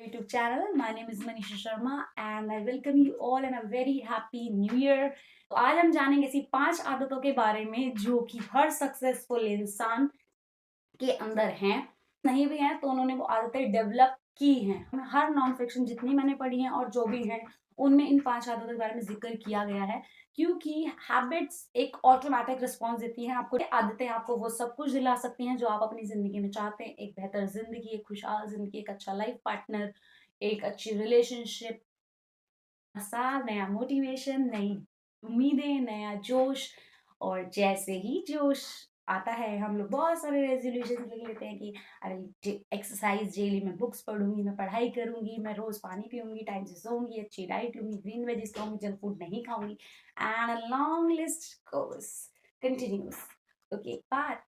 YouTube channel. My name is Manisha Sharma and I welcome you all in a very happy new year. तो आज हम जानेंगे ऐसी 5 आदतों के बारे में जो कि हर सक्सेसफुल इंसान के अंदर हैं। नहीं भी हैं तो उन्होंने वो आदतें डेवलप की हैं। हर नॉन फिक्शन जितनी मैंने पढ़ी हैं और जो भी हैं उनमें इन 5 आदतों के बारे में जिक्र किया गया है, क्योंकि हैबिट्स एक ऑटोमेटिक रिस्पॉन्स देती हैं आपको। आदतें आपको वो सब कुछ दिला सकती हैं जो आप अपनी जिंदगी में चाहते हैं। एक बेहतर जिंदगी, एक खुशहाल जिंदगी, एक अच्छा लाइफ पार्टनर, एक अच्छी रिलेशनशिप, साल, नया मोटिवेशन, नई उम्मीदें, नया जोश। और जैसे ही जोश आता है हम लोग बहुत सारे रेजोल्यूशन ले लेते हैं कि अरे एक्सरसाइज डेली, मैं बुक्स पढ़ूंगी, मैं पढ़ाई करूंगी, मैं रोज पानी पीऊंगी, टाइम से सोऊंगी, अच्छी डाइट लूंगी, ग्रीन वेजिस खाऊंगी, जंक फूड नहीं खाऊंगी, and a long list goes continuous. Okay, but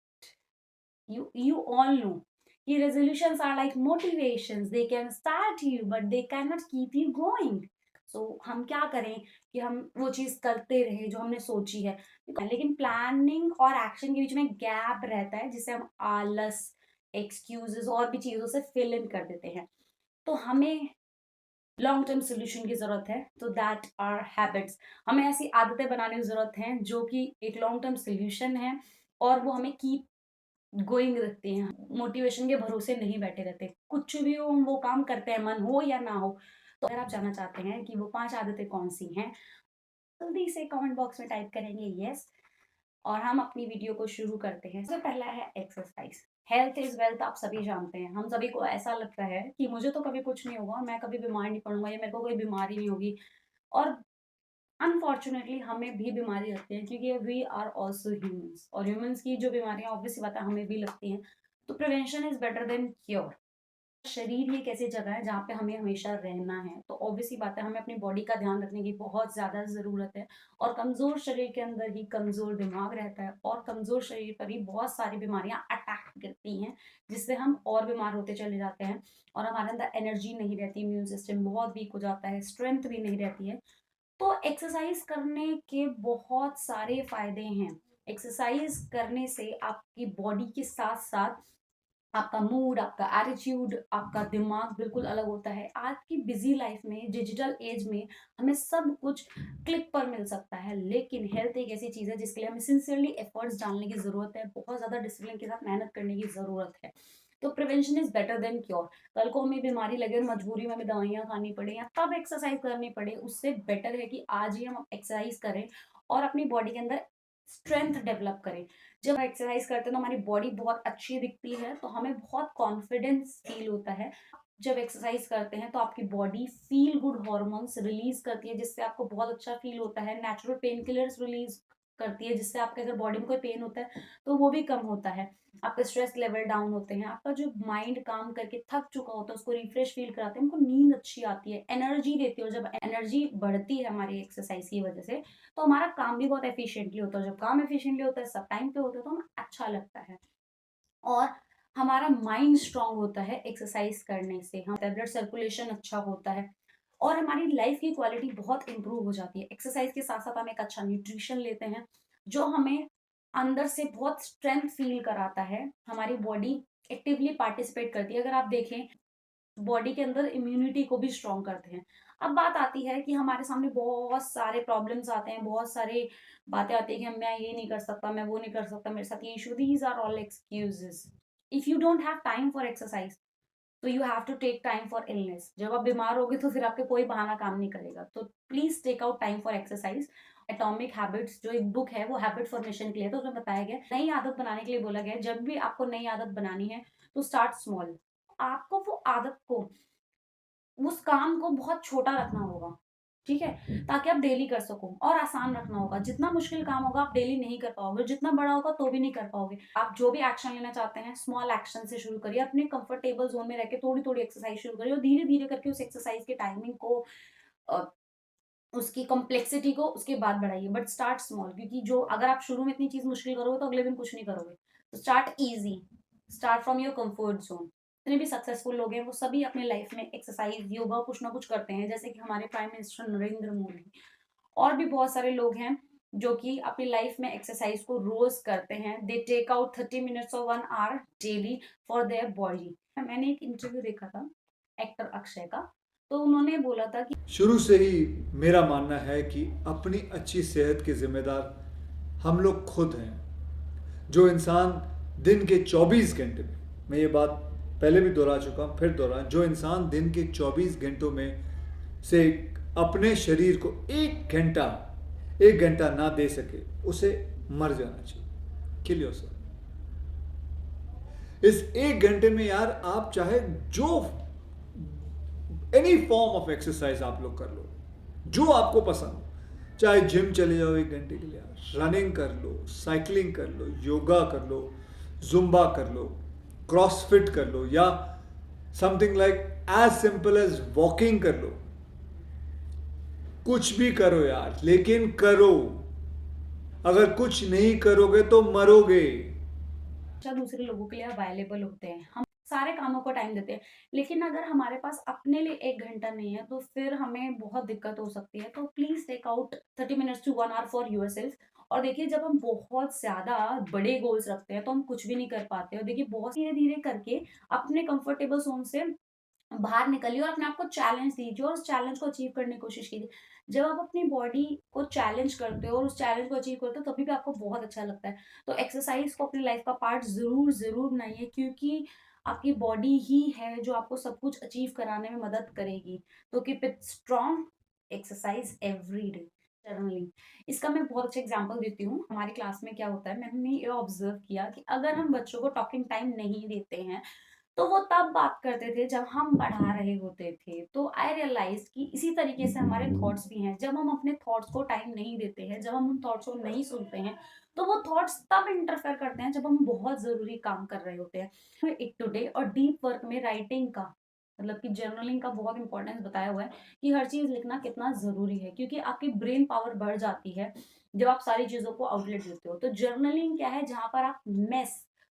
you all know कि resolutions are like motivations. They can start you but they cannot keep you going. So हम क्या करें कि हम वो चीज करते रहे जो हमने सोची है, लेकिन प्लानिंग और एक्शन के बीच में गैप रहता है जिसे हम आलस, एक्सक्यूजेस और भी चीजों से फिल इन कर देते हैं। तो हमें लॉन्ग टर्म सोल्यूशन की जरूरत है, तो दैट आर हैबिट्स। हमें ऐसी आदतें बनाने की जरूरत है जो कि एक लॉन्ग टर्म सोल्यूशन है और वो हमें कीप गोइंग रखते हैं, मोटिवेशन के भरोसे नहीं बैठे रहते। कुछ भी हो हम वो काम करते हैं, मन हो या ना हो। तो अगर आप जानना चाहते हैं कि वो 5 आदतें कौन सी हैं, जल्दी से कमेंट बॉक्स में टाइप करेंगे यस, और हम अपनी वीडियो को शुरू करते हैं। सबसे पहला है एक्सरसाइज। हेल्थ इज वेल्थ, आप सभी जानते हैं। हम सभी को ऐसा लगता है कि मुझे तो कभी कुछ नहीं होगा, मैं कभी बीमार नहीं पड़ूंगा या मेरे को कोई बीमारी नहीं होगी, और अनफॉर्चुनेटली हमें भी बीमारी लगती है क्योंकि वी आर ऑल्सो ह्यूमंस, और ह्यूमंस की जो बीमारियां ऑब्वियसली बात है हमें भी लगती हैं। तो prevention is better than cure. शरीर ही एक ऐसी जगह है जहाँ पे हमें हमेशा रहना है, तो ऑब्वियसली बात है हमें अपनी बॉडी का ध्यान रखने की बहुत ज्यादा जरूरत है। और कमजोर शरीर के अंदर ही कमजोर दिमाग रहता है, और कमजोर शरीर पर ही बहुत सारी बीमारियां अटैक करती हैं, जिससे हम और बीमार होते चले जाते हैं और हमारे अंदर एनर्जी नहीं रहती, इम्यून सिस्टम बहुत वीक हो जाता है, स्ट्रेंथ भी नहीं रहती है। तो एक्सरसाइज करने के बहुत सारे फायदे हैं। एक्सरसाइज करने से आपकी बॉडी के साथ साथ आपका मूड, आपका एटीट्यूड, आपका दिमाग बिल्कुल अलग होता है। आज की बिजी लाइफ में, डिजिटल एज में, हमें सब कुछ क्लिक पर मिल सकता है, लेकिन हेल्थ एक ऐसी चीज है जिसके लिए हमें सिंसियरली एफर्ट्स डालने की जरूरत है, बहुत ज्यादा डिसिप्लिन के साथ मेहनत करने की जरूरत है। तो prevention is better than cure. कल को हमें बीमारी लगे और मजबूरी में हमें दवाइयां खानी पड़े या तब एक्सरसाइज करनी पड़े, उससे बेटर है कि आज ही हम एक्सरसाइज करें और अपनी बॉडी के अंदर स्ट्रेंथ डेवलप करें। जब एक्सरसाइज करते हैं तो हमारी बॉडी बहुत अच्छी दिखती है, तो हमें बहुत कॉन्फिडेंस फील होता है। जब एक्सरसाइज करते हैं तो आपकी body feel good hormones release करती है, जिससे आपको बहुत अच्छा फील होता है। नेचुरल पेन किलर्स रिलीज करती है, जिससे आपके अगर बॉडी में कोई पेन होता है तो वो भी कम होता है। आपका स्ट्रेस लेवल डाउन होते हैं, आपका जो माइंड काम करके थक चुका होता है उसको रिफ्रेश फील कराते हैं, हमको नींद अच्छी आती है, एनर्जी देती है। और जब एनर्जी बढ़ती है हमारी एक्सरसाइज की वजह से, तो हमारा काम भी बहुत एफिशिएंटली होता है। जब काम एफिशिएंटली होता है, सब टाइम पे होता है, तो हमें अच्छा लगता है और हमारा माइंड स्ट्रांग होता है एक्सरसाइज करने से। हम ब्लड सर्कुलेशन अच्छा होता है और हमारी लाइफ की क्वालिटी बहुत इंप्रूव हो जाती है। एक्सरसाइज के साथ साथ हम एक अच्छा न्यूट्रिशन लेते हैं जो हमें अंदर से बहुत स्ट्रेंथ फील कराता है। हमारी बॉडी एक्टिवली पार्टिसिपेट करती है। अगर आप देखें, बॉडी के अंदर इम्यूनिटी को भी स्ट्रॉन्ग करते हैं। अब बात आती है कि हमारे सामने बहुत सारे प्रॉब्लम्स आते हैं, बहुत सारे बातें आती है कि मैं ये नहीं कर सकता, मैं वो नहीं कर सकता, मेरे साथ ये issue. These are all excuses. If you don't have time for exercise तो you have to take time for illness. जब आप बीमार होगे तो फिर आपके कोई बहाना काम नहीं करेगा। तो please take out time for exercise. Atomic habits जो एक बुक है वो हैबिट फॉर्मेशन के लिए, तो उसमें बताया गया नई आदत बनाने के लिए बोला गया है, जब भी आपको नई आदत बनानी है तो स्टार्ट स्मॉल। आपको वो आदत को, उस काम को बहुत छोटा रखना होगा, ठीक है, ताकि आप डेली कर सको, और आसान रखना होगा। जितना मुश्किल काम होगा आप डेली नहीं कर पाओगे, जितना बड़ा होगा तो भी नहीं कर पाओगे। आप जो भी एक्शन लेना चाहते हैं स्मॉल एक्शन से शुरू करिए, अपने कंफर्टेबल जोन में रह के थोड़ी थोड़ी एक्सरसाइज शुरू करिए और धीरे धीरे करके उस एक्सरसाइज के टाइमिंग को, अ, उसकी कॉम्प्लेक्सिटी को उसके बाद बढ़ाइए। बट स्टार्ट स्मॉल, क्योंकि जो अगर आप शुरू में इतनी चीज मुश्किल करोगे तो अगले दिन कुछ नहीं करोगे। तो start easy, start from your comfort zone. जितने भी सक्सेसफुल लोग हैं वो सभी अपने लाइफ में एक्सरसाइज, योगा कुछ ना कुछ करते हैं, जैसे कि हमारे प्राइम मिनिस्टर नरेंद्र मोदी। और भी बहुत सारे लोग हैं जो कि अपनी लाइफ में एक्सरसाइज को रोज करते हैं। दे टेक आउट 30 मिनट्स और 1 hour daily for their body. मैंने एक इंटरव्यू देखा था, एक्टर अक्षय का। तो उन्होंने बोला था कि शुरू से ही मेरा मानना है कि अपनी अच्छी सेहत के जिम्मेदार हम लोग खुद हैं। जो इंसान दिन के 24 घंटे में, मैं ये बात पहले भी दोहरा चुका हूँ, फिर दोहरा, जो इंसान दिन के 24 घंटों में से अपने शरीर को एक घंटा ना दे सके, उसे मर जाना चाहिए। Kill yourself. इस एक घंटे में यार आप चाहे जो एनी फॉर्म ऑफ एक्सरसाइज आप लोग कर लो, जो आपको पसंद हो। चाहे जिम चले जाओ 1 घंटे के लिए, रनिंग कर लो, साइकिलिंग कर लो, योगा कर लो, जुम्बा कर लो, क्रॉसफिट कर लो, या something like as simple as walking कर लो। कुछ भी करो यार, लेकिन करो। अगर कुछ नहीं करोगे तो मरोगे। हमेशा दूसरे लोगों के लिए अवेलेबल होते हैं, हम सारे कामों को टाइम देते हैं, लेकिन अगर हमारे पास अपने लिए 1 घंटा नहीं है तो फिर हमें बहुत दिक्कत हो सकती है। तो please take out 30 minutes to 1 hour for yourself. और देखिए, जब हम बहुत ज्यादा बड़े गोल्स रखते हैं तो हम कुछ भी नहीं कर पाते। और देखिए, बहुत धीरे धीरे करके अपने कंफर्टेबल जोन से बाहर निकलिए और अपने आप को चैलेंज दीजिए और उस चैलेंज को अचीव करने की कोशिश कीजिए। जब आप अपनी बॉडी को चैलेंज करते हो और उस चैलेंज को अचीव करते हो, तभी भी आपको बहुत अच्छा लगता है। तो एक्सरसाइज को अपनी लाइफ का पार्ट जरूर जरूर बनाइए, क्योंकि आपकी बॉडी ही है जो आपको सब कुछ अचीव कराने में मदद करेगी। तो keep it strong, exercise every day. Journaling, इसका मैं बहुत अच्छा एग्जांपल देती हूँ। हमारी क्लास में क्या होता है, मैंने ये ऑब्जर्व किया कि अगर हम बच्चों को टॉकिंग टाइम नहीं देते हैं तो वो तब बात करते थे जब हम पढ़ा रहे होते थे। तो आई रियलाइज कि इसी तरीके से हमारे थॉट्स भी हैं। जब हम अपने थॉट्स को टाइम नहीं देते हैं, जब हम उन थॉट्स को नहीं सुनते हैं, तो वो थॉट्स तब इंटरफेयर करते हैं जब हम बहुत जरूरी काम कर रहे होते हैं। एक टुडे और डीप वर्क में राइटिंग का, मतलब कि जर्नलिंग का बहुत इंपॉर्टेंस बताया हुआ है कि हर चीज लिखना कितना जरूरी है, क्योंकि आपकी ब्रेन पावर बढ़ जाती है जब आप सारी चीजों को आउटलेट देते हो। तो जर्नलिंग क्या है, जहां पर आप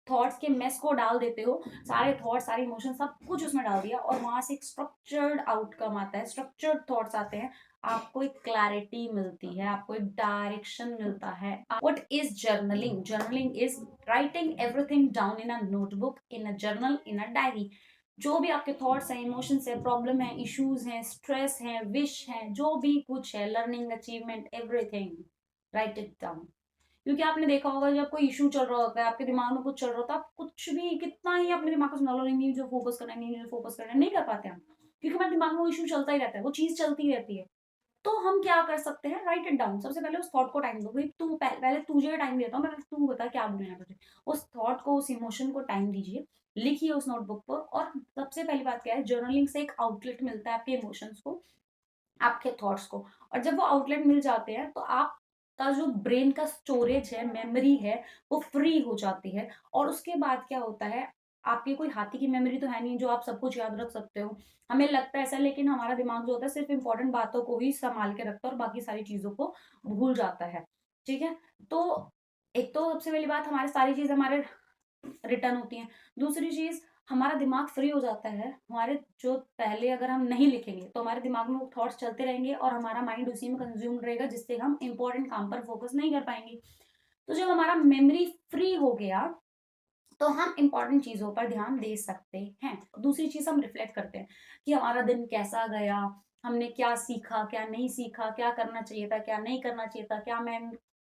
थॉट्स के मेस को डाल देते हो, सारे थॉट्स, सारे इमोशन, सब कुछ उसमें डाल दिया और वहां से एक स्ट्रक्चर्ड आउटकम आता है, स्ट्रक्चर्ड थॉट्स आते हैं। आपको एक क्लैरिटी मिलती है, आपको एक डायरेक्शन मिलता है। What is journaling? Journaling is writing everything down in a notebook, in a journal, in a diary. जो भी आपके थॉट्स हैं, इमोशंस है, प्रॉब्लम है, इश्यूज हैं, स्ट्रेस है, विश है, जो भी कुछ है, learning, achievement, everything, right it down. क्योंकि आपने देखा होगा, जब कोई इशू चल रहा होता है, आपके दिमाग में कुछ चल रहा होता है, आप कुछ भी कितना ही अपने दिमाग को सुना लो, नहीं जो फोकस करना है, नहीं जो फोकस करना है, नहीं कर पाते हम, क्योंकि हमारे दिमाग में वो इशू चलता ही रहता है, वो चीज चलती रहती है। तो हम क्या कर सकते हैं, राइट इट डाउन। सबसे पहले उस थॉट को टाइम दो भाई, तू पहले तुझे टाइम देता हूँ मैं, तू बता क्या बोलना है तुझे। उस थॉट को, उस इमोशन को टाइम दीजिए, लिखिए उस नोटबुक पर। और सबसे पहली बात क्या है, जर्नलिंग से एक आउटलेट मिलता है आपके इमोशंस को, आपके थॉट्स को। और जब वो आउटलेट मिल जाते हैं तो आपका जो ब्रेन का स्टोरेज है, मेमोरी है, वो फ्री हो जाती है। और उसके बाद क्या होता है, आपकी कोई हाथी की मेमोरी तो है नहीं जो आप सब कुछ याद रख सकते हो। हमें लगता है ऐसा, लेकिन हमारा दिमाग जो होता है सिर्फ इंपॉर्टेंट बातों को ही संभाल के रखता है और बाकी सारी चीजों को भूल जाता है। ठीक है। तो एक तो सबसे पहली बात, हमारे सारी चीज हमारे रिटर्न होती हैं। दूसरी चीज, हमारा दिमाग फ्री हो जाता है। हमारे जो पहले अगर हम नहीं लिखेंगे तो हमारे दिमाग में वो थॉट्स चलते रहेंगे और हमारा माइंड उसी में कंज्यूम रहेगा, जिससे हम इंपॉर्टेंट काम पर फोकस नहीं कर पाएंगे। तो जब हमारा मेमोरी फ्री हो गया तो हम इंपॉर्टेंट चीजों पर ध्यान दे सकते हैं। दूसरी चीज, हम रिफ्लेक्ट करते हैं कि हमारा दिन कैसा गया, हमने क्या सीखा, क्या नहीं सीखा, क्या करना चाहिए था, क्या नहीं करना चाहिए था, क्या मैं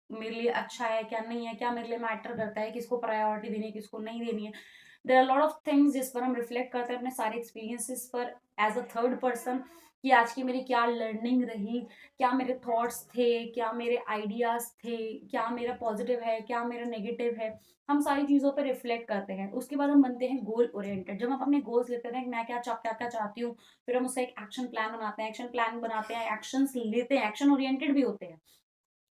मेरे लिए अच्छा है, क्या नहीं है, क्या मेरे लिए मैटर करता है, किसको प्रायोरिटी देनी है, किसको नहीं देनी है। There are lot of things जिस पर हम रिफ्लेक्ट करते हैं अपने सारे एक्सपीरियंसेस पर, एज अ थर्ड पर्सन, कि आज की मेरी क्या लर्निंग रही, क्या मेरे थॉट्स थे, क्या मेरे आइडियाज थे, क्या मेरा पॉजिटिव है, क्या मेरा नेगेटिव है। हम सारी चीजों पर रिफ्लेक्ट करते हैं। उसके बाद हम बनते हैं गोल ओरिएंटेड। जब हम अपने गोल्स लेते हैं कि मैं क्या क्या चाहती हूँ, फिर हम उसका एक एक्शन प्लान बनाते हैं, एक्शन प्लान बनाते हैं, एक्शंस लेते हैं, एक्शन ओरिएंटेड भी होते हैं,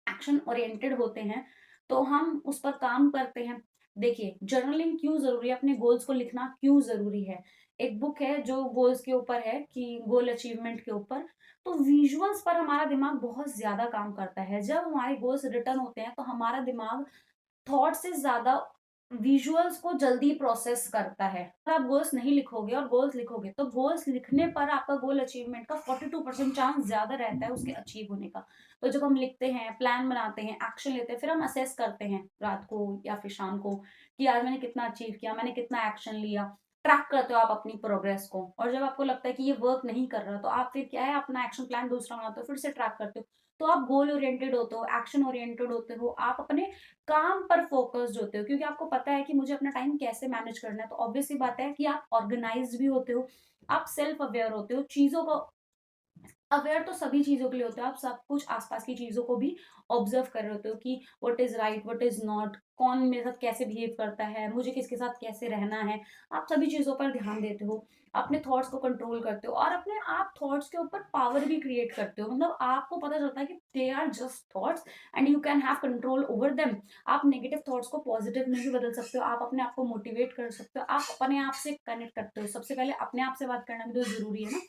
एक्शन ओरिएंटेड होते हैं, तो हम उस पर काम करते हैं। देखिए, जर्नलिंग क्यों जरूरी है, अपने गोल्स को लिखना क्यों जरूरी है। एक बुक है जो गोल्स के ऊपर है, कि गोल अचीवमेंट के ऊपर। तो विजुअल्स पर हमारा दिमाग बहुत ज्यादा काम करता है। जब हमारे गोल्स रिटर्न होते हैं तो हमारा दिमाग थॉट से ज्यादा विजुअल्स को जल्दी प्रोसेस करता है। अगर आप गोल्स नहीं लिखोगे और गोल्स लिखोगे, तो गोल्स लिखने पर आपका गोल अचीवमेंट का 42% चांस ज्यादा रहता है उसके अचीव होने का। तो जब हम लिखते हैं, प्लान बनाते हैं, एक्शन लेते हैं, फिर हम असेस करते हैं रात को या फिर शाम को कि आज मैंने कितना अचीव किया, मैंने कितना एक्शन लिया, ट्रैक करते हो आप अपनी प्रोग्रेस को, और जब आपको लगता है कि ये वर्क नहीं कर रहा तो आप फिर क्या है, अपना एक्शन प्लान दूसरा बनाते हो, फिर से ट्रैक करते हो। तो आप गोल ओरिएंटेड होते हो, एक्शन ओरिएंटेड होते हो, आप अपने काम पर फोकस्ड होते हो, क्योंकि आपको पता है कि मुझे अपना टाइम कैसे मैनेज करना है। तो ऑब्वियस सी बात है कि आप ऑर्गेनाइज भी होते हो, आप सेल्फ अवेयर होते हो, चीजों को अवेयर तो सभी चीजों के लिए होते हो, आप सब कुछ आसपास की चीजों को भी ऑब्जर्व कर रहे होते हो कि what is right, what is not, कौन मेरे साथ कैसे बिहेव करता है, मुझे किसके साथ कैसे रहना है। आप सभी चीजों पर ध्यान देते हो, अपने थॉट्स को कंट्रोल करते हो, और अपने आप थॉट्स के ऊपर पावर भी क्रिएट करते हो। मतलब आपको पता चलता है कि they are just thoughts and you can have control over them. आप नेगेटिव थॉट्स को पॉजिटिव में भी बदल सकते हो, आप अपने आप को मोटिवेट कर सकते हो, आप अपने आप से कनेक्ट करते हो। सबसे पहले अपने आप से बात करना भी तो जरूरी है ना।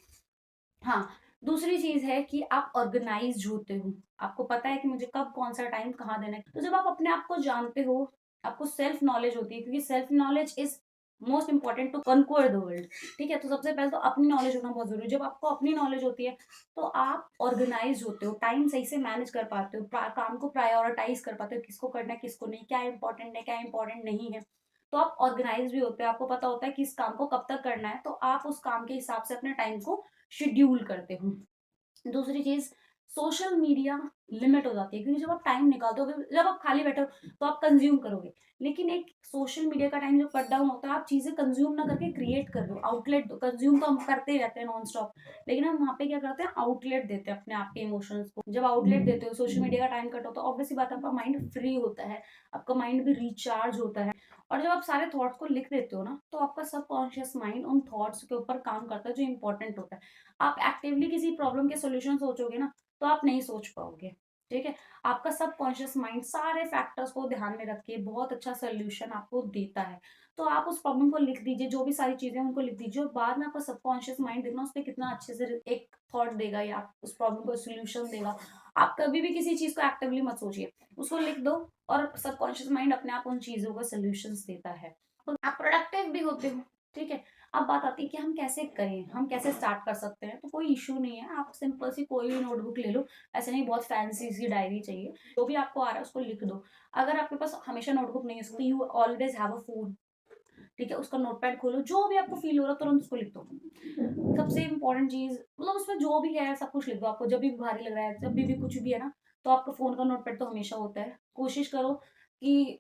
हाँ, दूसरी चीज़ है कि आप ऑर्गेनाइज़्ड होते हो। आपको पता है कि मुझे कब कौन-सा टाइम कहाँ देना है। तो जब आप अपने आप को जानते हो, आपको सेल्फ नॉलेज होती है, क्योंकि self knowledge is most important to conquer the world. ठीक है? तो सबसे पहले तो अपनी नॉलेज होना बहुत ज़रूरी है। जब आपको अपनी नॉलेज होती है, तो आप ऑर्गेनाइज़्ड होते हो, टाइम सही से मैनेज कर पाते हो, काम को प्रायोरिटाइज़ कर पाते हो, किसको करना है, किसको नहीं, क्या इम्पोर्टेंट है, क्या इम्पोर्टेंट नहीं है। तो आप ऑर्गेनाइज़ भी होते हो, आपको पता होता है कि इस काम को कब तक करना है, तो आप उस काम के हिसाब से अपने टाइम को शेड्यूल करते हो। दूसरी चीज, सोशल मीडिया लिमिट हो जाती है, क्योंकि जब आप टाइम निकालते हो, जब आप खाली बैठे हो तो आप कंज्यूम करोगे, लेकिन एक सोशल मीडिया का टाइम जब कट डाउन होता है, आप चीजें कंज्यूम ना करके क्रिएट कर दो, आउटलेट दो। कंज्यूम तो हम करते ही रहते हैं नॉन स्टॉप, लेकिन हम वहाँ पे क्या करते हैं, आउटलेट देते हैं अपने आप के इमोशंस को। जब आउटलेट देते हो, सोशल मीडिया का टाइम कट होता है, ऑब्वियसली बात है, आपका माइंड फ्री होता है, आपका माइंड भी रिचार्ज होता है। और जब आप सारे थॉट्स को लिख देते हो ना, तो आपका सबकॉन्शियस माइंड उन थॉट्स के ऊपर काम करता है जो इंपॉर्टेंट होता है। आप एक्टिवली किसी प्रॉब्लम के सॉल्यूशन सोचोगे ना, तो आप नहीं सोच पाओगे। ठीक है? आपका सबकॉन्शियस माइंड सारे फैक्टर्स को ध्यान में रख के बहुत अच्छा सॉल्यूशन आपको देता है। तो आप उस प्रॉब्लम को लिख दीजिए, जो भी सारी चीजें हैं उनको लिख दीजिए, और बाद में आपका सबकॉन्शियस माइंड देखना उस पे कितना अच्छे से एक थॉट देगा या उस प्रॉब्लम को सॉल्यूशन देगा। आप कभी भी किसी चीज को एक्टिवली मत सोचिए, उसको लिख दो, और सबकॉन्शियस माइंड अपने आप उन चीजों को सॉल्यूशंस देता है। तो आप प्रोडक्टिव भी होते हो। ठीक है? अब बात आती है कि हम कैसे करें, हम कैसे स्टार्ट कर सकते हैं। तो कोई इशू नहीं है, आप सिंपल सी कोई भी नोटबुक ले लो, ऐसे नहीं बहुत फैंसी सी डायरी चाहिए, जो भी आपको आ रहा है उसको लिख दो। अगर आपके पास हमेशा नोटबुक नहीं हो सकती, you always have a phone. ठीक है? उसका नोटपैड खोलो, जो भी आपको फील हो रहा है तुरंत उसको लिख दो। सबसे इंपॉर्टेंट चीज, मतलब उसमें जो भी है सब कुछ लिख दो। आपको जब भी भारी लग रहा है, जब भी कुछ भी है ना, तो आपका फोन का नोटपैड तो हमेशा होता है। कोशिश करो कि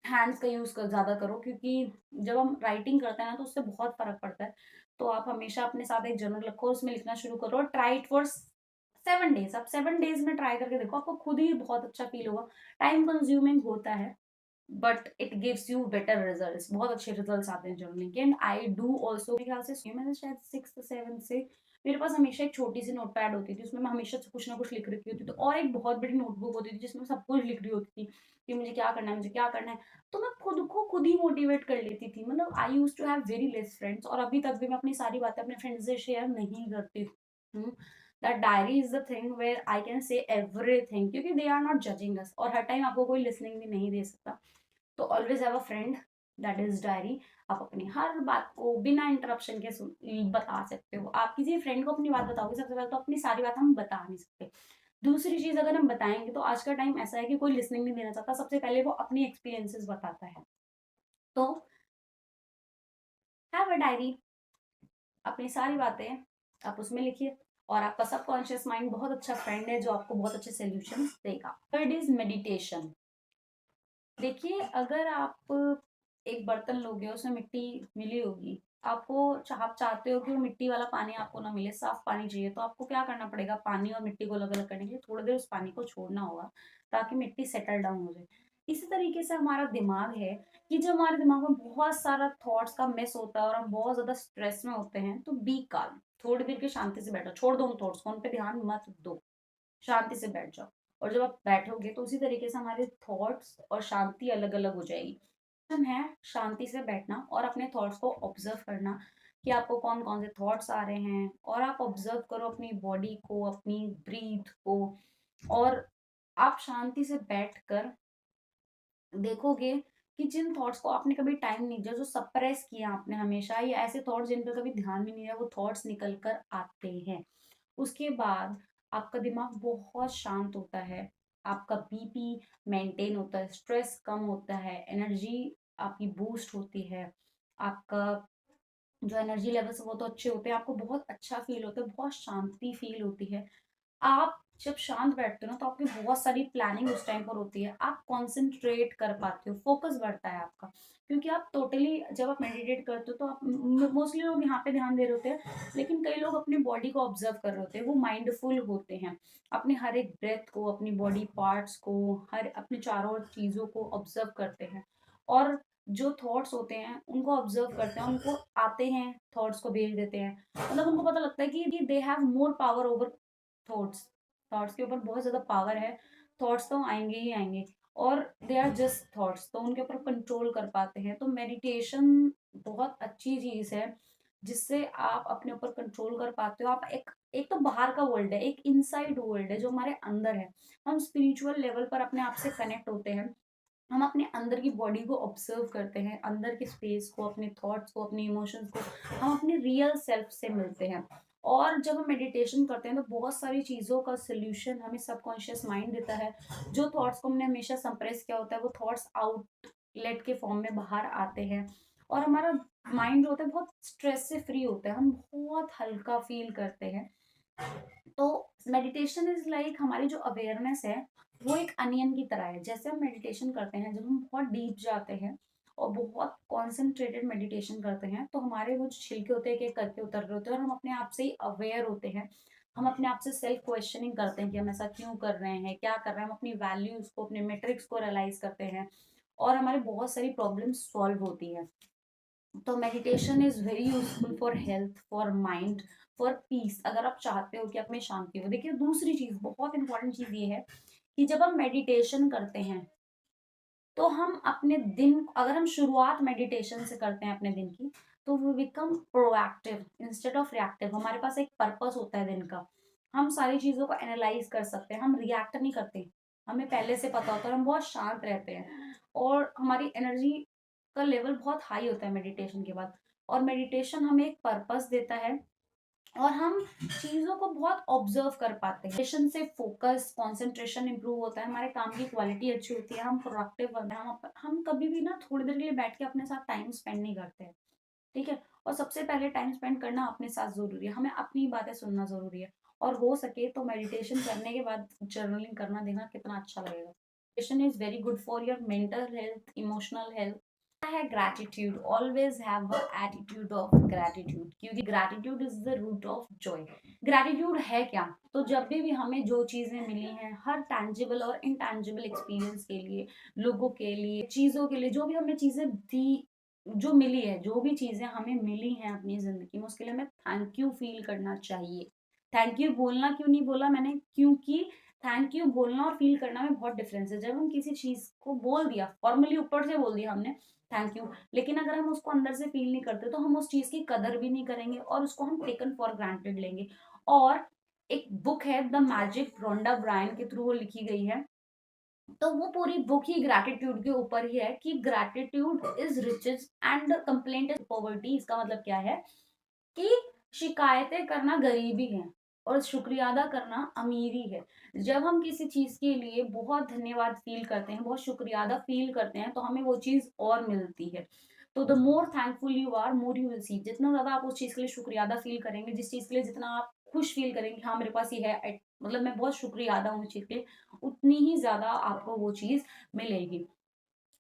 हैंड्स का यूज़ कर ज़्यादा करो, क्योंकि जब हम राइटिंग करते हैं ना, तो उससे बहुत फ़र्क पड़ता है। तो आप हमेशा अपने साथ एक जर्नल रखो, उसमें लिखना शुरू करो, और ट्राई इट फॉर 7 डेज़। आप 7 डेज़ में ट्राई करके देखो, आपको खुद ही बहुत अच्छा फ़ील होगा। टाइम कंज्यूमिंग होता है, but it gives you better results, बहुत अच्छे रिजल्ट्स आते हैं जर्नलिंग के। एंड आई डू ऑल्सो, मेरे ख्याल से मैंने शायद 6th 7th से मेरे पास हमेशा एक छोटी सी नोटपैड होती थी, उसमें मैं हमेशा कुछ ना कुछ लिख रखी होती थी, और एक बहुत बड़ी नोटबुक होती थी जिसमें सब कुछ लिख रही होती थी कि मुझे क्या करना है, मुझे क्या करना है। तो मैं खुद को खुद ही मोटिवेट कर लेती थी। मतलब I use to have very less friends, और अभी तक भी मैं अपनी सारी बातें अपने फ्रेंड्स से शेयर नहीं करती हूँ। That diary is the thing where I can say everything, क्योंकि they are not judging us, और हर टाइम आपको कोई लिसनिंग भी नहीं दे सकता। तो always have a friend, that is diary. आप अपनी हर बात को बिना इंटरप्शन के बता सकते हो। आप किसी फ्रेंड को अपनी बात बताओगे, सबसे पहले तो अपनी सारी बात हम बता नहीं सकते। दूसरी चीज, अगर हम बताएंगे तो आज का टाइम ऐसा है कि कोई लिसनिंग नहीं देना चाहता, सबसे पहले वो अपनी एक्सपीरियंसेस बताता है। तो हैव अ डायरी, अपनी सारी बातें आप उसमें लिखिए, और आपका सबकॉन्शियस माइंड बहुत अच्छा फ्रेंड है जो आपको बहुत अच्छे सोल्यूशन देगा। Third is meditation. देखिए, अगर आप एक बर्तन लोगे, उसमें मिट्टी मिली होगी, आप चाहते हो कि वो मिट्टी वाला पानी आपको ना मिले, साफ पानी चाहिए, तो आपको क्या करना पड़ेगा, पानी और मिट्टी को अलग अलग करने के लिए थोड़ी देर उस पानी को छोड़ना होगा, ताकि मिट्टी सेटल डाउन हो जाए। इसी तरीके से हमारा दिमाग है, कि जब हमारे दिमाग में बहुत सारा थॉट्स का मिस होता है और हम बहुत ज्यादा स्ट्रेस में होते हैं, तो बी काम, थोड़ी देर के शांति से बैठो, छोड़ दो उन थॉट्स को, उन पे ध्यान मत दो, शांति से बैठ जाओ। और जब आप बैठोगे तो उसी तरीके से हमारे थॉट्स और शांति अलग अलग हो जाएगी। है शांति से बैठना और अपने थॉट्स को ऑब्जर्व करना, कि आपको कौन कौन से थॉट्स आ रहे हैं, और आप ऑब्जर्व करो अपनी बॉडी को, अपनी ब्रीथ को। और आप शांति से बैठकर देखोगे कि जिन थॉट्स को आपने कभी टाइम नहीं दिया, जो सप्रेस किया आपने हमेशा, या ऐसे थॉट्स जिन पर कभी ध्यान भी नहीं दिया, वो थॉट्स निकल कर आते हैं। उसके बाद आपका दिमाग बहुत शांत होता है, आपका बीपी मेंटेन होता है, स्ट्रेस कम होता है, एनर्जी आपकी बूस्ट होती है, आपका जो एनर्जी लेवल्स वो तो अच्छे होते हैं, आपको बहुत अच्छा फ़ील होता है, बहुत शांति फ़ील होती है। आप जब शांत बैठते हो ना तो आपकी बहुत सारी प्लानिंग उस टाइम पर होती है। आप कॉन्सन्ट्रेट कर पाते हो, फ़ोकस बढ़ता है आपका। क्योंकि आप टोटली जब आप मेडिटेट करते हो तो आप मोस्टली लोग यहाँ पे ध्यान दे रहे होते हैं, लेकिन कई लोग अपनी बॉडी को ऑब्ज़र्व कर रहे होते हैं, वो माइंडफुल होते हैं। अपने हर एक ब्रेथ को, अपनी बॉडी पार्ट्स को, हर अपने चारों ओर चीज़ों को ऑब्ज़र्व करते हैं। और जो थॉट्स होते हैं उनको ऑब्ज़र्व करते हैं, उनको आते हैं, थॉट्स को भेज देते हैं। मतलब उनको पता लगता है कि they have more power over thoughts. Thoughts के ऊपर बहुत ज़्यादा पावर है। थॉट्स तो आएँगे ही आएँगे और दे आर जस्ट थॉट्स, तो उनके ऊपर कंट्रोल कर पाते हैं। तो मेडिटेशन बहुत अच्छी चीज़ है, जिससे आप अपने ऊपर कंट्रोल कर पाते हो। आप एक एक तो बाहर का वर्ल्ड है, एक इनसाइड वर्ल्ड है जो हमारे अंदर है। हम स्पिरिचुअल लेवल पर अपने आप से कनेक्ट होते हैं। हम अपने अंदर की बॉडी को ऑब्जर्व करते हैं, अंदर के स्पेस को, अपने थॉट्स को, अपने इमोशंस को, हम अपने रियल सेल्फ से मिलते हैं। और जब हम मेडिटेशन करते हैं तो बहुत सारी चीज़ों का सोल्यूशन हमें सबकॉन्शियस माइंड देता है। जो थॉट्स को हमने हमेशा सप्रेस किया होता है वो थॉट्स आउटलेट के फॉर्म में बाहर आते हैं। और हमारा माइंड जो होता है बहुत स्ट्रेस से फ्री होता है, हम बहुत हल्का फील करते हैं। तो मेडिटेशन इज लाइक हमारी जो अवेयरनेस है वो एक अनियन की तरह है। जैसे हम मेडिटेशन करते हैं, जब हम बहुत डीप जाते हैं और बहुत कॉन्सेंट्रेटेड मेडिटेशन करते हैं तो हमारे वो जो छिलके होते हैं एक एक करके उतर रहे होते हैं और हम अपने आप से ही अवेयर होते हैं। हम अपने आप से सेल्फ क्वेश्चनिंग करते हैं कि हम ऐसा क्यों कर रहे हैं, क्या कर रहे हैं। हम अपनी वैल्यूज को, अपने मेट्रिक्स को रियलाइज करते हैं और हमारी बहुत सारी प्रॉब्लम्स सॉल्व होती है। तो meditation is very useful for health, for mind, for piece. अगर आप चाहते हो कि आप में शांति हो, देखिए दूसरी चीज, बहुत इंपॉर्टेंट चीज ये है कि जब हम मेडिटेशन करते हैं तो हम अपने दिन, अगर हम शुरुआत मेडिटेशन से करते हैं अपने दिन की, तो we become proactive instead of reactive. हमारे पास एक पर्पस होता है दिन का, हम सारी चीजों को एनालाइज कर सकते हैं, हम रिएक्ट नहीं करते। हमें पहले से पता होता है, हम बहुत शांत रहते हैं और हमारी एनर्जी का लेवल बहुत हाई होता है मेडिटेशन के बाद। और मेडिटेशन हमें एक पर्पस देता है और हम चीज़ों को बहुत ऑब्जर्व कर पाते हैं। पेशेंस से फोकस, कंसंट्रेशन इंप्रूव होता है, हमारे काम की क्वालिटी अच्छी होती है, हम प्रोडक्टिव बनते हैं। हम कभी भी ना थोड़ी देर के लिए बैठ के अपने साथ टाइम स्पेंड नहीं करते हैं, ठीक है? और सबसे पहले टाइम स्पेंड करना अपने साथ ज़रूरी है, हमें अपनी बातें सुनना ज़रूरी है। और हो सके तो मेडिटेशन करने के बाद जर्नलिंग करना, देखना कितना अच्छा लगेगा। Meditation is very good for your mental health, emotional health. है gratitude, always have a attitude of gratitude, क्योंकि gratitude is the root of joy. Gratitude है क्या? तो जब भी हमें जो चीजें मिली हैं, हर टैंजिबल और इनटैंजिबल एक्सपीरियंस के लिए, लोगों के लिए, चीजों के लिए, जो भी हमें चीजें दी, जो मिली है, जो भी चीजें हमें मिली हैं अपनी जिंदगी में, उसके लिए हमें थैंक यू फील करना चाहिए। थैंक यू बोलना क्यों नहीं बोला मैंने, क्योंकि थैंक यू बोलना और फील करना में बहुत डिफरेंस है। जब हम किसी चीज को बोल दिया, फॉर्मली ऊपर से बोल दिया हमने थैंक यू, लेकिन अगर हम उसको अंदर से फील नहीं करते तो हम उस चीज की कदर भी नहीं करेंगे और उसको हम टेकन फॉर ग्रांटेड लेंगे। और एक बुक है द मैजिक, रोंडा ब्रायन के थ्रू वो लिखी गई है। तो वो पूरी बुक ही ग्रैटिट्यूड के ऊपर ही है कि gratitude is riches and complaint is poverty. इसका मतलब क्या है कि शिकायतें करना गरीबी है और शुक्रिया अदा करना अमीरी है। जब हम किसी चीज के लिए बहुत धन्यवाद फील करते हैं, बहुत शुक्रिया अदा फील करते हैं, तो हमें वो चीज और मिलती है। तो the more thankful you are, more you will see. जितना ज्यादा आप उस चीज के लिए शुक्रिया अदा फील करेंगे, जिस चीज के लिए जितना आप खुश फील करेंगे, हाँ मेरे पास ये है, मतलब मैं बहुत शुक्रिया अदा हूँ उस चीज के लिए, उतनी ही ज्यादा आपको वो चीज मिलेगी।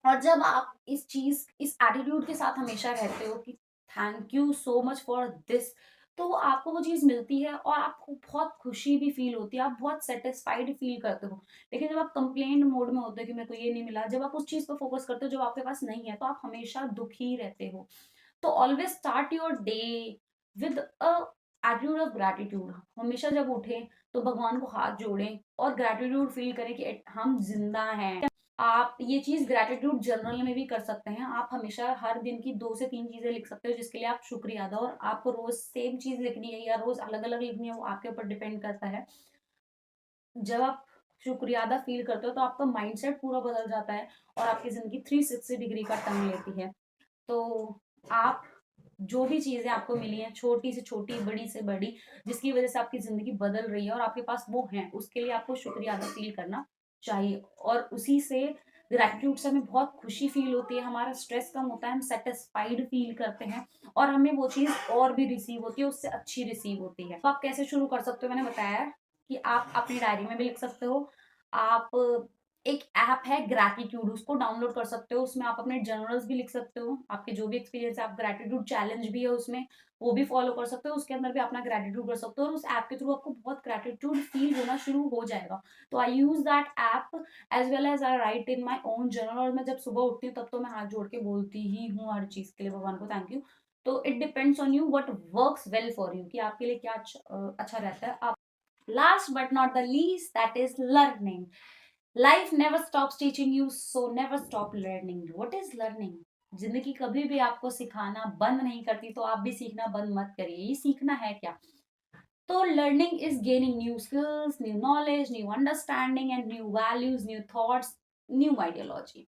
और जब आप इस चीज, इस एटीट्यूड के साथ हमेशा रहते हो कि thank you so much for this, तो आपको वो चीज मिलती है और आपको बहुत खुशी भी फील होती है, आप बहुत सेटिस्फाइड फील करते हो। लेकिन जब आप कंप्लेंट मोड में होते हो कि मेरे को ये नहीं मिला, जब आप उस चीज पर फोकस करते हो जो आपके पास नहीं है, तो आप हमेशा दुखी रहते हो। तो always start your day with a attitude of gratitude. हमेशा जब उठे तो भगवान को हाथ जोड़ें और ग्रैटिट्यूड फील करें कि हम जिंदा हैं। आप ये चीज ग्रैटिट्यूड जर्नल में भी कर सकते हैं। आप हमेशा हर दिन की 2 से 3 चीजें लिख सकते हो जिसके लिए आप शुक्रिया अदा, और आपको रोज सेम चीज लिखनी है या रोज अलग अलग लिखनी है, वो आपके ऊपर डिपेंड करता है। जब आप शुक्रिया अदा फील करते हो तो आपका माइंडसेट पूरा बदल जाता है और आपकी जिंदगी 360 डिग्री का टर्न लेती है। तो आप जो भी चीजें आपको मिली हैं, छोटी से छोटी, बड़ी से बड़ी, जिसकी वजह से आपकी जिंदगी बदल रही है और आपके पास वो है, उसके लिए आपको शुक्रिया अदा फील करना चाहिए। और उसी से ग्रैटिट्यूड से हमें बहुत खुशी फील होती है, हमारा स्ट्रेस कम होता है, हम सेटिस्फाइड फील करते हैं और हमें वो चीज़ और भी रिसीव होती है, उससे अच्छी रिसीव होती है। तो आप कैसे शुरू कर सकते हो, मैंने बताया कि आप अपनी डायरी में भी लिख सकते हो। आप एक ऐप है ग्रैटिट्यूड, उसको डाउनलोड कर सकते हो, उसमें आप अपने जर्नल्स भी लिख सकते हो, आपके जो भी एक्सपीरियंस है। आप ग्रैटिट्यूड चैलेंज भी है उसमें, वो भी फॉलो कर सकते हो, उसके अंदर भी अपना ग्रैटिट्यूड कर सकते हो और उस ऐप के थ्रू आपको बहुत ग्रैटिट्यूड फील होना शुरू हो जाएगा। तो I use that app as well as I write in my own journal. और मैं जब सुबह उठती हूँ तब तो मैं हाथ जोड़ के बोलती ही हूँ हर चीज के लिए भगवान को थैंक यू। तो it depends on you what works well for you, कि आपके लिए क्या अच्छा रहता है। आप last but not the least, that is learning. Life never stops teaching you, so never stop learning. What is learning? जिंदगी कभी भी आपको सिखाना बंद नहीं करती, तो आप भी सीखना बंद मत करिए। ये सीखना है क्या? तो learning is gaining new skills, new knowledge, new understanding and new values, new thoughts, new ideology.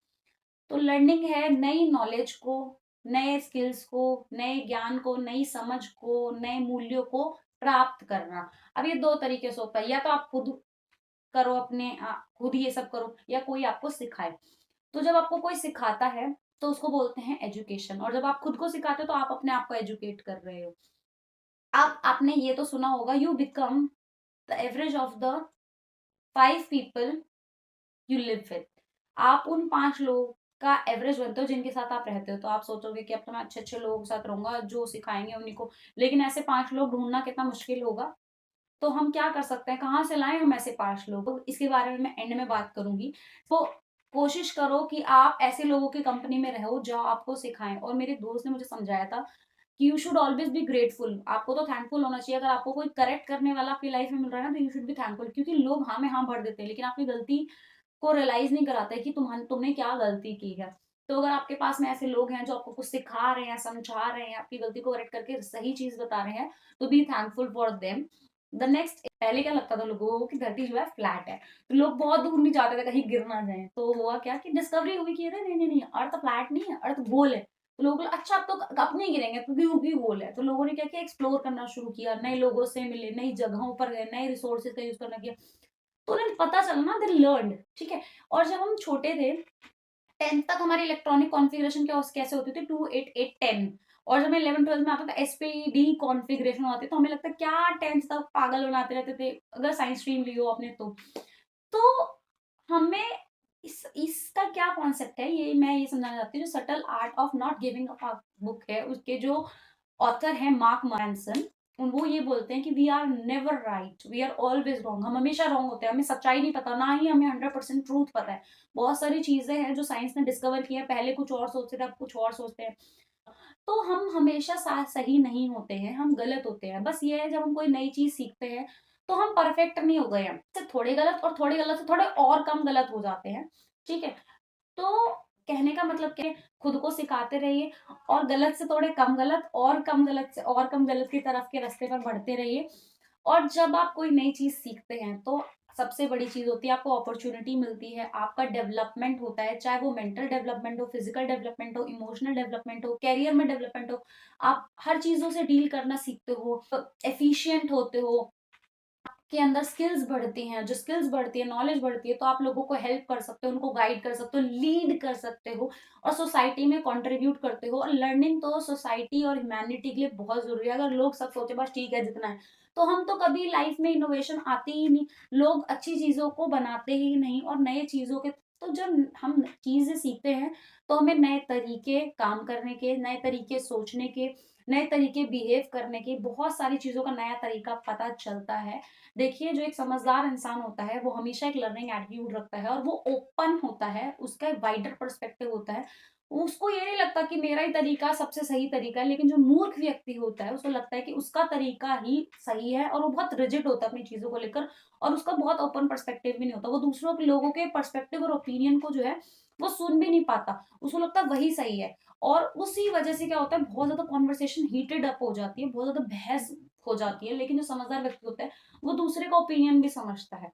तो लर्निंग है नई नॉलेज को, नए स्किल्स को, नए ज्ञान को, नई समझ को, नए मूल्यों को प्राप्त करना। अब ये दो तरीके से होता है, या तो आप खुद करो अपने खुद ही ये सब करो, या कोई आपको सिखाए। तो जब आपको कोई सिखाता है तो उसको बोलते हैं एजुकेशन, और जब आप खुद को सिखाते हो तो आप अपने आप को एजुकेट कर रहे हो। अब आपने ये तो सुना होगा, you become the average of the 5 people you live with. आप उन 5 लोगों का एवरेज बनते हो जिनके साथ आप रहते हो। तो आप सोचोगे कि अब तो मैं अच्छे अच्छे लोगों के साथ रहूंगा जो सिखाएंगे उन्हीं को, लेकिन ऐसे 5 लोग ढूंढना कितना मुश्किल होगा। तो हम क्या कर सकते हैं, कहाँ से लाएं हम ऐसे 5 लोग? तो इसके बारे में मैं एंड में बात करूंगी। तो कोशिश करो कि आप ऐसे लोगों की कंपनी में रहो जो आपको सिखाएं। और मेरे दोस्त ने मुझे समझाया था कि you should always be grateful. आपको तो थैंकफुल होना चाहिए। अगर आपको कोई करेक्ट करने वाला आपकी लाइफ में मिल रहा है ना, तो यू शुड बी थैंकफुल, क्योंकि लोग हाँ में हाँ भर देते हैं लेकिन आपकी गलती को रियलाइज नहीं कराते कि तुमने क्या गलती की है। तो अगर आपके पास में ऐसे लोग हैं जो आपको कुछ सिखा रहे हैं, समझा रहे हैं, आपकी गलती को करेक्ट करके सही चीज बता रहे हैं, तो be thankful for them. The next, पहले क्या लगता था लोगों को कि धरती जो है फ्लैट है, तो लोग बहुत दूर नहीं जाते थे कहीं गिर ना जाए। तो हुआ क्या कि डिस्कवरी हुई कि अरे नहीं नहीं नहीं, अर्थ फ्लैट नहीं है, अर्थ गोल है। तो लोग बोले अच्छा अब तो अब नहीं गिरेंगे क्योंकि वो भी गोल है। तो लोगों ने क्या किया, एक्सप्लोर करना शुरू किया, नए लोगों से मिले, नई जगहों पर गए, नए रिसोर्सेज का यूज करना किया। तो उन्हें पता चला ना, दे लर्न, ठीक है। और जब हम छोटे थे, 10th तक हमारी इलेक्ट्रॉनिक कॉन्फ़िगरेशन क्या कैसे होती थी, 2 8 8 10। और जब मैं 11 12 में आता था एसपीडी कॉन्फ़िगरेशन होती, तो हमें लगता है क्या 10th तक पागल बनाते रहते थे, अगर साइंस स्ट्रीम ली हो आपने तो। तो हमें इसका क्या कॉन्सेप्ट है, ये मैं ये समझाना चाहती हूँ। जो subtle art of not giving up book है, उसके जो ऑथर है मार्क मैनसन, वो ये बोलते हैं कि we are never right, we are always wrong. हम हमेशा रॉन्ग होते हैं, हमें सच्चाई नहीं पता, ना ही हमें 100% ट्रूथ पता है। बहुत सारी चीजें हैं जो साइंस ने डिस्कवर की है, पहले कुछ और सोचते थे अब कुछ और सोचते हैं। तो हम हमेशा सही नहीं होते हैं, हम गलत होते हैं। बस ये है, जब हम कोई नई चीज सीखते हैं तो हम परफेक्ट नहीं हो गए हैं, थोड़े गलत और थोड़े गलत से थोड़े और कम गलत हो जाते हैं, ठीक है। तो कहने का मतलब क्या है, खुद को सिखाते रहिए और गलत से थोड़े कम गलत और कम गलत से और कम गलत की तरफ के रास्ते पर बढ़ते रहिए। और जब आप कोई नई चीज सीखते हैं तो सबसे बड़ी चीज होती है, आपको अपॉर्चुनिटी मिलती है, आपका डेवलपमेंट होता है, चाहे वो मेंटल डेवलपमेंट हो, फिजिकल डेवलपमेंट हो, इमोशनल डेवलपमेंट हो, कैरियर में डेवलपमेंट हो। आप हर चीजों से डील करना सीखते हो, एफिशिएंट होते हो, के अंदर स्किल्स बढ़ती हैं। जो स्किल्स बढ़ती है, नॉलेज बढ़ती है, तो आप लोगों को हेल्प कर सकते हो, उनको गाइड कर सकते हो, लीड कर सकते हो और सोसाइटी में कंट्रीब्यूट करते हो। और लर्निंग तो सोसाइटी और ह्यूमैनिटी के लिए बहुत जरूरी है। अगर लोग सब सोचे बस ठीक है जितना है, तो हम तो कभी लाइफ में इनोवेशन आती ही नहीं। लोग अच्छी चीजों को बनाते ही नहीं और नए चीजों के। तो जब हम चीजें सीखते हैं तो हमें नए तरीके काम करने के, नए तरीके सोचने के, नए तरीके बिहेव करने के, बहुत सारी चीजों का नया तरीका पता चलता है। देखिए, जो एक समझदार इंसान होता है वो हमेशा एक लर्निंग एटीट्यूड रखता है और वो ओपन होता है, उसका एक वाइडर पर्सपेक्टिव होता है। उसको ये नहीं लगता कि मेरा ही तरीका सबसे सही तरीका है। लेकिन जो मूर्ख व्यक्ति होता है उसको लगता है कि उसका तरीका ही सही है और वो बहुत रिजिड होता है अपनी चीजों को लेकर। और उसका बहुत ओपन पर्सपेक्टिव भी नहीं होता, वो दूसरों के लोगों के पर्सपेक्टिव और ओपिनियन को जो है वो सुन भी नहीं पाता, उसको लगता है वही सही है। और उसी वजह से क्या होता है, बहुत ज्यादा कॉन्वर्सेशन हीटेड अप हो जाती है, बहुत ज्यादा बहस हो जाती है। लेकिन जो समझदार व्यक्ति होता है वो दूसरे का ओपिनियन भी समझता है,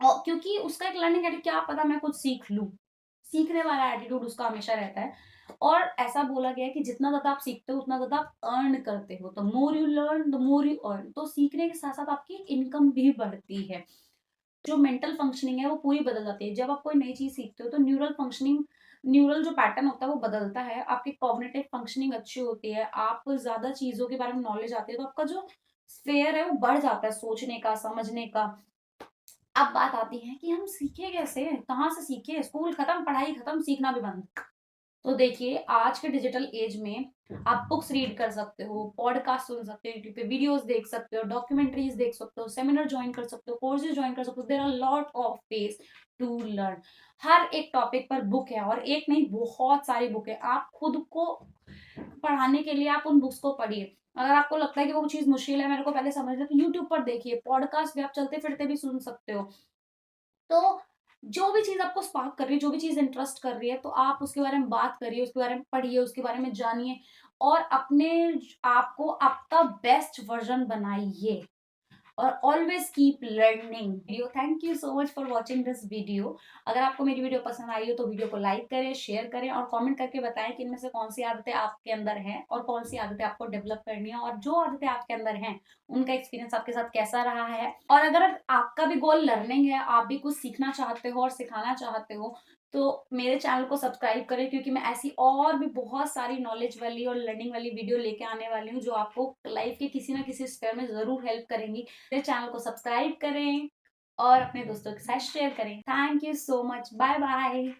और क्योंकि उसका एक लर्निंग एटीट्यूड, क्या पता मैं कुछ सीख लूं, सीखने वाला एटीट्यूड उसका हमेशा रहता है। और ऐसा बोला गया है कि जितना ज्यादा आप सीखते हो उतना ज्यादा आप अर्न करते हो, तो more you learn the more you earn. तो सीखने के साथ साथ आपकी इनकम भी बढ़ती है। जो मेंटल फंक्शनिंग है वो पूरी बदल जाती है। जब आप कोई नई चीज़ सीखते हो तो न्यूरल जो पैटर्न होता है वो बदलता है, आपकी कॉग्निटिव फंक्शनिंग अच्छी होती है, आप ज़्यादा चीज़ों के बारे में नॉलेज आती है, तो आपका जो स्फेयर है वो बढ़ जाता है सोचने का, समझने का। अब बात आती है कि हम सीखे कैसे? कहाँ से सीखे? स्कूल खत्म, पढ़ाई खत्म, सीखना भी बंद। तो देखिए आज के डिजिटल एज में आप बुक्स रीड कर सकते हो, पॉडकास्ट सुन सकते हो, यूट्यूब पे वीडियोस देख सकते हो, डॉक्यूमेंट्रीज देख सकते हो, सेमिनार ज्वाइन कर सकते हो, कोर्सेज ज्वाइन कर सकते हो। There are lot of ways to learn. हर एक टॉपिक पर बुक है, और एक नहीं बहुत सारी बुक है। आप खुद को पढ़ाने के लिए आप उन बुक्स को पढ़िए। अगर आपको लगता है कि वो चीज मुश्किल है, मेरे को पहले समझना, तो यूट्यूब पर देखिए, पॉडकास्ट भी आप चलते फिरते भी सुन सकते हो। तो जो भी चीज़ आपको स्पार्क कर रही है, जो भी चीज़ इंटरेस्ट कर रही है, तो आप उसके बारे में बात करिए, उसके बारे में पढ़िए, उसके बारे में जानिए, और अपने आप को आपका बेस्ट वर्ज़न बनाइए। और always keep learning. Video, thank you so much for watching this video. अगर आपको मेरी वीडियो पसंद आई हो तो वीडियो को लाइक करें, शेयर करें, और कमेंट करके बताएं कि इनमें से कौन सी आदतें आपके अंदर हैं और कौन सी आदतें आपको डेवलप करनी है, और जो आदतें आपके अंदर हैं उनका एक्सपीरियंस आपके साथ कैसा रहा है। और अगर आपका भी गोल लर्निंग है, आप भी कुछ सीखना चाहते हो और सिखाना चाहते हो, तो मेरे चैनल को सब्सक्राइब करें, क्योंकि मैं ऐसी और भी बहुत सारी नॉलेज वाली और लर्निंग वाली वीडियो लेके आने वाली हूँ, जो आपको लाइफ के किसी ना किसी स्फेयर में जरूर हेल्प करेंगी। मेरे चैनल को सब्सक्राइब करें और अपने दोस्तों के साथ शेयर करें। Thank you so much, bye bye.